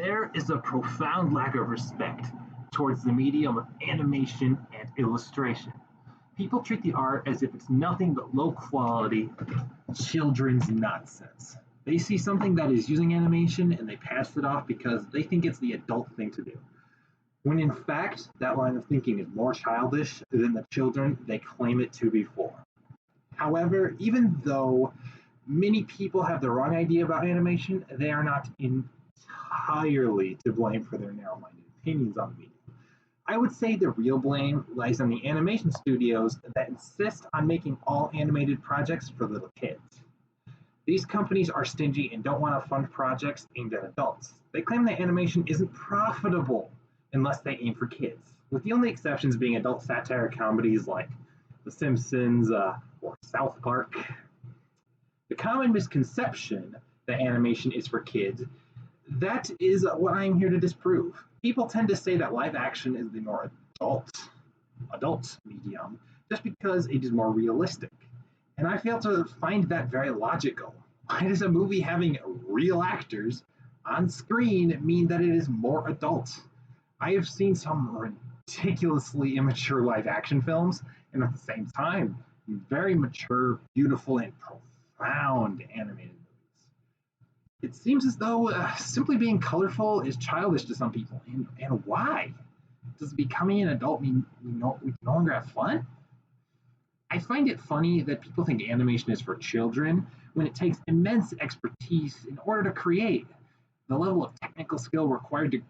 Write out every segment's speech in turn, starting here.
There is a profound lack of respect towards the medium of animation and illustration. People treat the art as if it's nothing but low quality children's nonsense. They see something that is using animation and they pass it off because they think it's the adult thing to do. When in fact, that line of thinking is more childish than the children they claim it to be for. However, even though many people have the wrong idea about animation, they are not entirely to blame for their narrow minded opinions on the medium. I would say the real blame lies on the animation studios that insist on making all animated projects for little kids. These companies are stingy and don't want to fund projects aimed at adults. They claim that animation isn't profitable unless they aim for kids, with the only exceptions being adult satire comedies like The Simpsons or South Park. The common misconception that animation is for kids, that is what I'm here to disprove. People tend to say that live action is the more adult medium just because it is more realistic. And I fail to find that very logical. Why does a movie having real actors on screen mean that it is more adult? I have seen some ridiculously immature live action films, and at the same time, very mature, beautiful, and profound animated movies. It seems as though simply being colorful is childish to some people. And why? Does becoming an adult mean we no longer have fun? I find it funny that people think animation is for children when it takes immense expertise in order to create. The level of technical skill required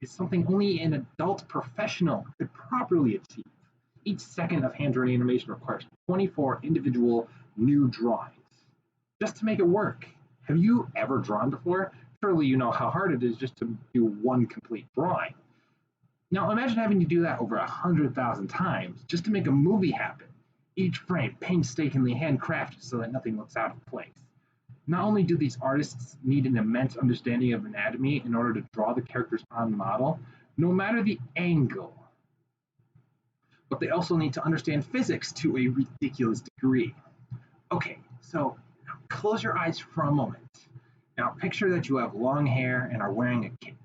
is something only an adult professional could properly achieve. Each second of hand-drawn animation requires 24 individual new drawings just to make it work. Have you ever drawn before? Surely you know how hard it is just to do one complete drawing. Now imagine having to do that over 100,000 times just to make a movie happen. Each frame painstakingly handcrafted so that nothing looks out of place. Not only do these artists need an immense understanding of anatomy in order to draw the characters on model, no matter the angle, but they also need to understand physics to a ridiculous degree. Okay, so close your eyes for a moment. Now picture that you have long hair and are wearing a cape,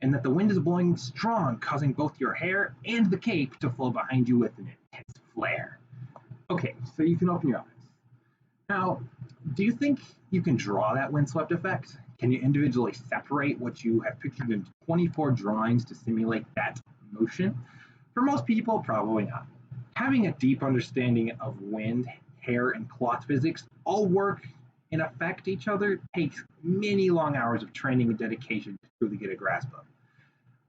and that the wind is blowing strong, causing both your hair and the cape to flow behind you with an intense flare. Okay, so you can open your eyes. Now, do you think you can draw that windswept effect? Can you individually separate what you have pictured into 24 drawings to simulate that motion? For most people, probably not. Having a deep understanding of wind, hair, and cloth physics all work and affect each other takes many long hours of training and dedication to truly get a grasp of.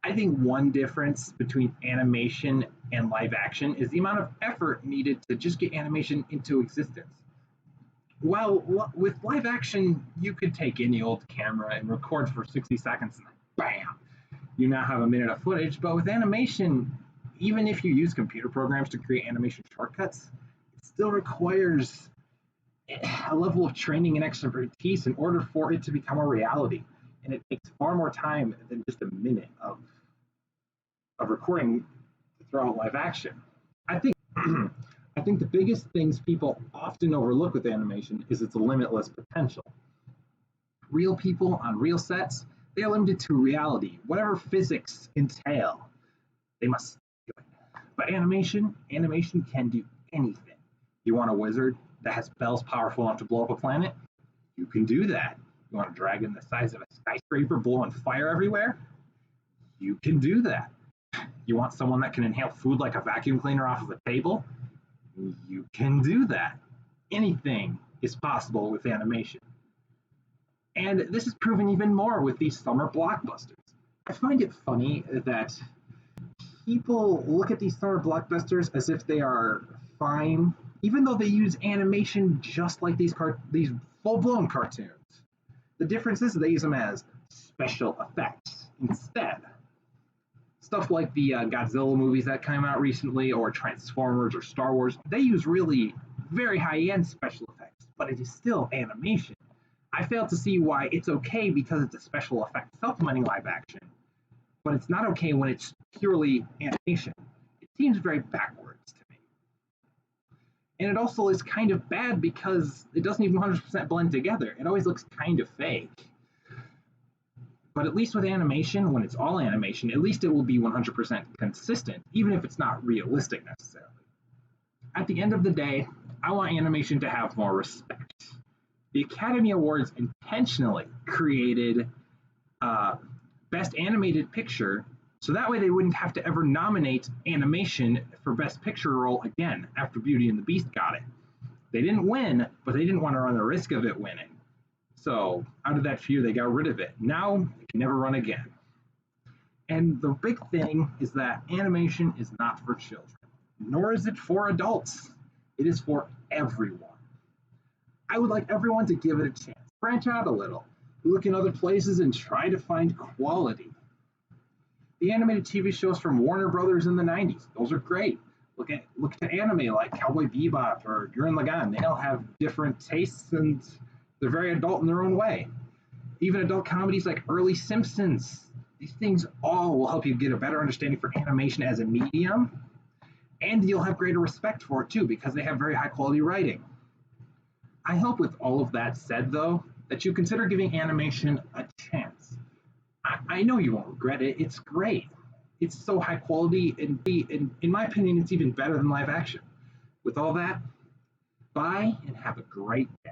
I think one difference between animation and live action is the amount of effort needed to just get animation into existence. Well, with live action, you could take any old camera and record for 60 seconds and then bam, you now have a minute of footage. But with animation, even if you use computer programs to create animation shortcuts, it still requires a level of training and expertise in order for it to become a reality. And it takes far more time than just a minute of recording to throw out live action. I think I think the biggest things people often overlook with animation is its limitless potential. Real people on real sets, they are limited to reality. Whatever physics entail, they must do it. But animation can do anything. You want a wizard that has spells powerful enough to blow up a planet? You can do that. You want a dragon the size of a skyscraper blowing fire everywhere? You can do that. You want someone that can inhale food like a vacuum cleaner off of a table? You can do that. Anything is possible with animation. And this is proven even more with these summer blockbusters. I find it funny that people look at these summer blockbusters as if they are fine, even though they use animation just like these full-blown cartoons. The difference is they use them as special effects instead. Stuff like the Godzilla movies that came out recently, or Transformers or Star Wars, they use really very high-end special effects, but it is still animation. I fail to see why it's okay because it's a special effect supplementing live action, but it's not okay when it's purely animation. It seems very backwards to me. And it also is kind of bad because it doesn't even 100% blend together. It always looks kind of fake. But at least with animation, when it's all animation, at least it will be 100% consistent, even if it's not realistic necessarily. At the end of the day, I want animation to have more respect. The Academy Awards intentionally created Best Animated Picture so that way they wouldn't have to ever nominate animation for Best Picture role again after Beauty and the Beast got it. They didn't win, but they didn't want to run the risk of it winning. So out of that fear, they got rid of it. Now it can never run again. And the big thing is that animation is not for children, nor is it for adults. It is for everyone. I would like everyone to give it a chance. Branch out a little. Look in other places and try to find quality. The animated TV shows from Warner Brothers in the 90s, those are great. Look to anime like Cowboy Bebop or Gurren Lagann. They all have different tastes and they're very adult in their own way. Even adult comedies like early Simpsons. These things all will help you get a better understanding for animation as a medium, and you'll have greater respect for it too because they have very high quality writing. I hope with all of that said though, that you consider giving animation a chance. I know you won't regret it. It's great. It's so high quality, and in my opinion, it's even better than live action. With all that, bye and have a great day.